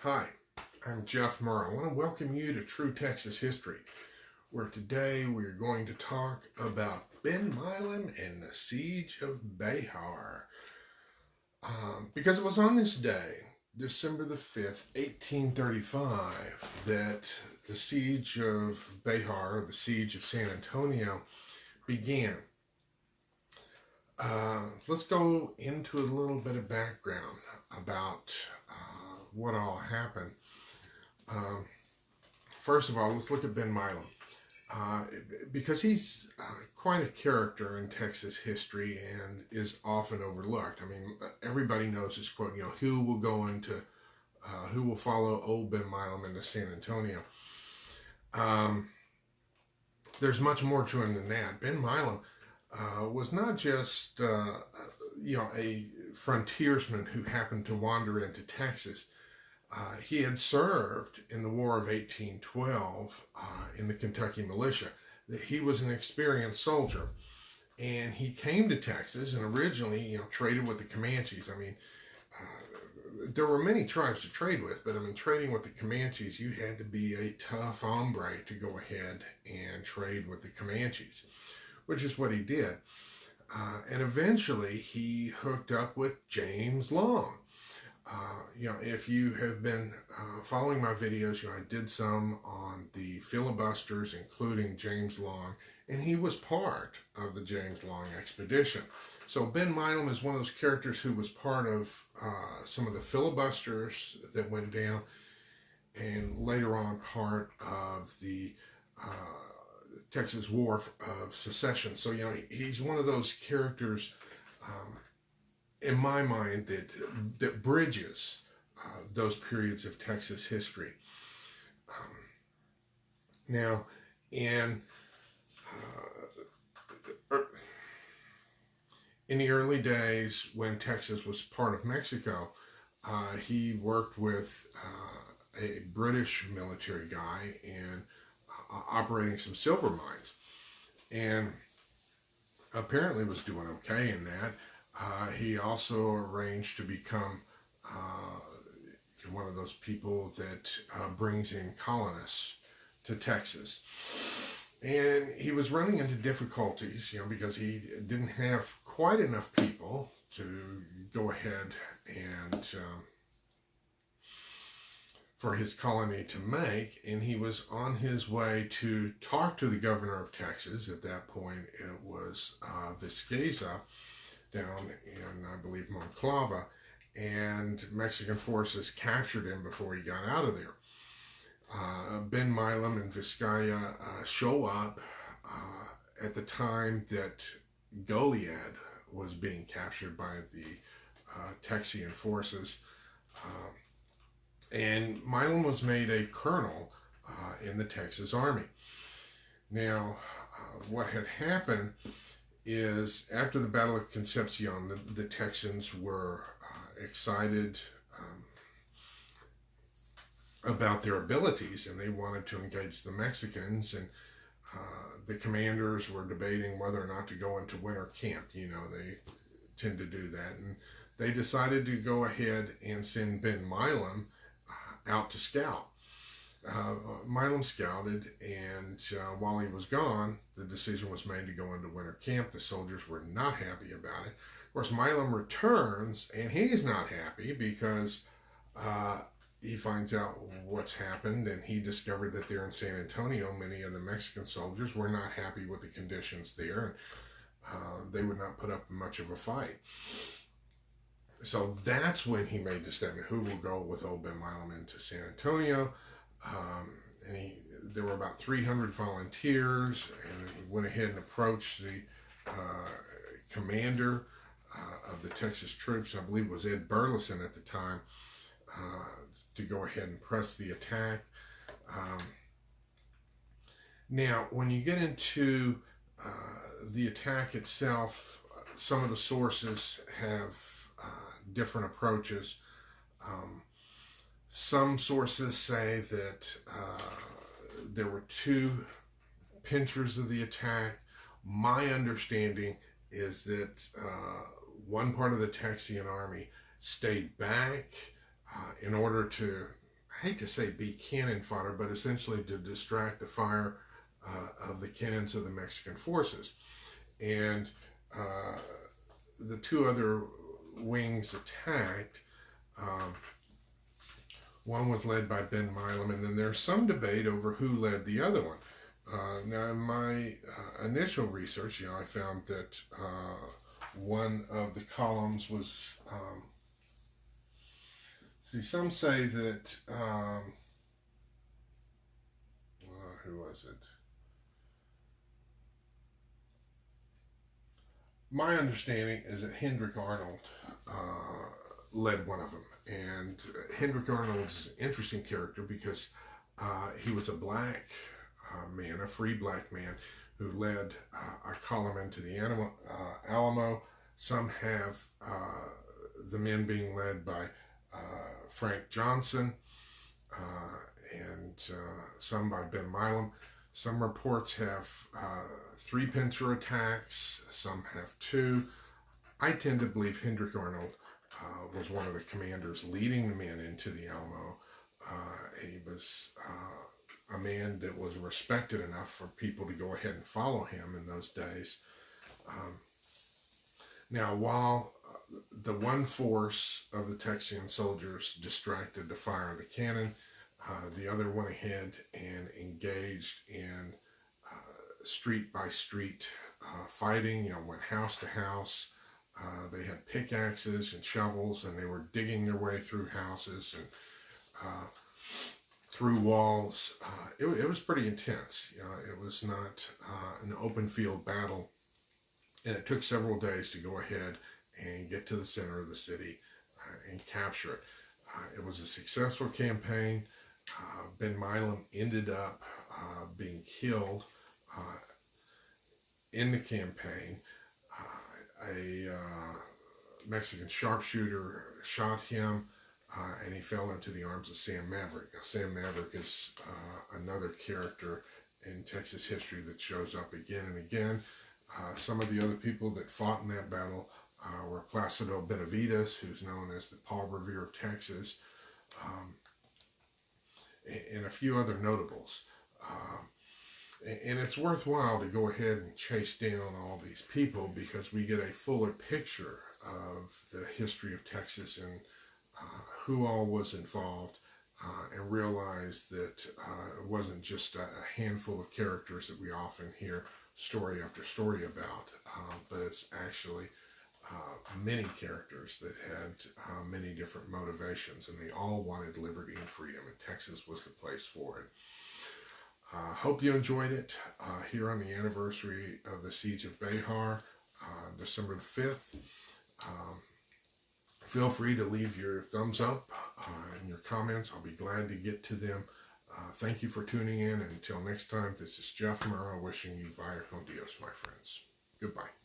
Hi, I'm Jeff Murrow. I want to welcome you to True Texas History, where today we're going to talk about Ben Milam and the Siege of Bexar. Because it was on this day, December the 5th, 1835, that the Siege of Bexar, the Siege of San Antonio, began. Let's go into a little bit of background about what all happened. First of all, let's look at Ben Milam, because he's quite a character in Texas history and is often overlooked. I mean, everybody knows this quote, who will follow old Ben Milam into San Antonio. There's much more to him than that. Ben Milam was not just, a frontiersman who happened to wander into Texas. He had served in the War of 1812 in the Kentucky militia. He was an experienced soldier, and he came to Texas and originally, traded with the Comanches. I mean, there were many tribes to trade with, but trading with the Comanches, you had to be a tough hombre to go ahead and trade with the Comanches, which is what he did. And eventually, he hooked up with James Long. If you have been following my videos, I did some on the filibusters, including James Long, and he was part of the James Long expedition. So Ben Milam is one of those characters who was part of some of the filibusters that went down, and later on part of the Texas War of Secession. So, he's one of those characters in my mind that bridges those periods of Texas history. Now, in the early days when Texas was part of Mexico, he worked with a British military guy in operating some silver mines, and apparently was doing okay in that. He also arranged to become one of those people that brings in colonists to Texas. And he was running into difficulties, because he didn't have quite enough people to go ahead and for his colony to make, and he was on his way to talk to the governor of Texas. At that point, it was Vizcaya, down in, I believe, Monclova, and Mexican forces captured him before he got out of there. Ben Milam and Vizcaya show up at the time that Goliad was being captured by the Texian forces, and Milam was made a colonel in the Texas Army. Now, what had happened is after the Battle of Concepcion, the Texans were excited about their abilities, and they wanted to engage the Mexicans, and the commanders were debating whether or not to go into winter camp. They tend to do that, and they decided to go ahead and send Ben Milam out to scout. Milam scouted, and while he was gone, the decision was made to go into winter camp. The soldiers were not happy about it. Of course, Milam returns, and he's not happy because he finds out what's happened, and he discovered that there in San Antonio, many of the Mexican soldiers were not happy with the conditions there, and they would not put up much of a fight. So that's when he made the statement, who will go with old Ben Milam into San Antonio? And there were about 300 volunteers, and he went ahead and approached the commander of the Texas troops, I believe it was Ed Burleson at the time, to go ahead and press the attack. Now, when you get into the attack itself, some of the sources have different approaches. Some sources say that there were two pinchers of the attack. My understanding is that one part of the Texian army stayed back in order to hate to say be cannon fodder, but essentially to distract the fire of the cannons of the Mexican forces. And the two other wings attacked. One was led by Ben Milam, and then there's some debate over who led the other one. Now, in my initial research, I found that one of the columns was, some say that, who was it? My understanding is that Hendrik Arnold led one of them. And Hendrik Arnold's an interesting character because he was a black man, a free black man, who led a column into the Alamo. Some have the men being led by Frank Johnson, and some by Ben Milam. Some reports have 3 pincer attacks, some have 2. I tend to believe Hendrik Arnold was one of the commanders leading the men into the Alamo. He was a man that was respected enough for people to go ahead and follow him in those days. Now, while the one force of the Texian soldiers distracted the fire of the cannon, the other went ahead and engaged in street by street fighting, went house to house. They had pickaxes and shovels, and they were digging their way through houses and through walls. It was pretty intense. It was not an open field battle, and it took several days to go ahead and get to the center of the city and capture it. It was a successful campaign. Ben Milam ended up being killed in the campaign. A Mexican sharpshooter shot him, and he fell into the arms of Sam Maverick. Now, Sam Maverick is another character in Texas history that shows up again and again. Some of the other people that fought in that battle were Placido Benavides, who's known as the Paul Revere of Texas, and a few other notables. And it's worthwhile to go ahead and chase down all these people because we get a fuller picture of the history of Texas and who all was involved, and realize that it wasn't just a handful of characters that we often hear story after story about, but it's actually many characters that had many different motivations, and they all wanted liberty and freedom, and Texas was the place for it. Hope you enjoyed it here on the anniversary of the Siege of Bexar, December the 5th. Feel free to leave your thumbs up and your comments. I'll be glad to get to them. Thank you for tuning in. And until next time, this is Jeff Murrow wishing you vaya con Dios, my friends. Goodbye.